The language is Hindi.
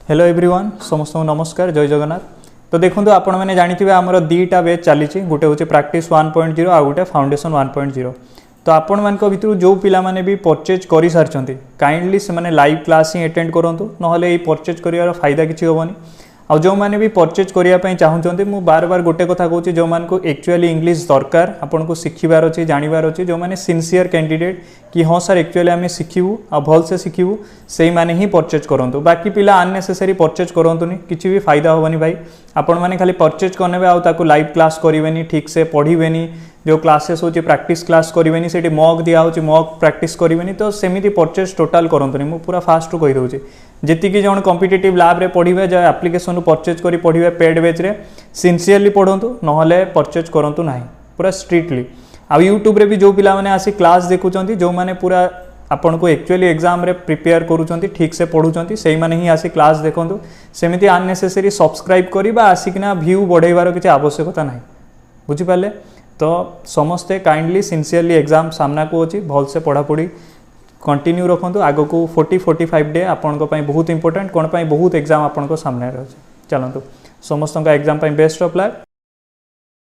हेलो एवरीवन समस्त नमस्कार जय जगन्नाथ। तो देखो आपण मैंने जानी आमर दीटा बेच चली गोटे हूँ प्रैक्टिस 1.0 आ गोटे फाउंडेशन 1.0। तो आपण मान भर जो पिला माने भी परचेज कर सारी काइंडली से लाइव क्लास ही अटेंड करूँ ना परचेज कर फायदा किसी हेनी। और जो मैंने भी परचेज करने चाहूँगी मुझे बार बार गोटे कथा कहूँ जो मान को एक्चुअली इंग्लिश दरकार आपन को शिखबार अच्छे जानवर अच्छे जो मैंने सिनसीयर कैंडिडेट कि हाँ सर एक्चुअली आम शिखू आ भल से शिखू से मैंने ही परचेज करूँ। बाकी पिला अननेसेसरी परचेज करूँनी किसी भी फायदा हेनी भाई। आपण मैंने खाली परचेज करने आउ लाइव क्लास करेंगे ठीक से पढ़े जो क्लासेस हो प्रैक्टिस क्लास करेंगे से मॉक दिया हो मॉक प्रैक्टिस करेंगे तो सेमती परचेज टोटाल करूँनी। मुझे पूरा फास्ट कहीदे जी जन कॉम्पिटिटिव लैब रे पढ़े जो एप्लिकेशन परचेज कर पढ़े पेड बेच रे सिनसीयरली पढ़ु ना परचेज करूँ ना पूरा स्ट्रिक्टली। आ यूट्यूब रे भी जो पिला माने आसी क्लास देखुं जो मैंने पूरा आपन को एक्चुअली एग्जाम रे प्रिपेयर करूँ ठीक से पढ़ुं से मैंने ही आसी क्लास देखूँ सेमती अननेसेसरी सब्सक्राइब करा आसिकना व्यू बढ़ेबार किसी आवश्यकता ना बुझिपारे। तो समस्ते काइंडली सिनसीयरली एग्जाम सामना को अच्छी भल से पढ़ापढ़ी कंटिन्यू रखुँ आग को 40-45 डे आपण बहुत इंपोर्टेंट कौन बहुत एग्जाम आपण सामने अच्छे। चलतु समस्त एग्जाम बेस्ट ऑफ लक।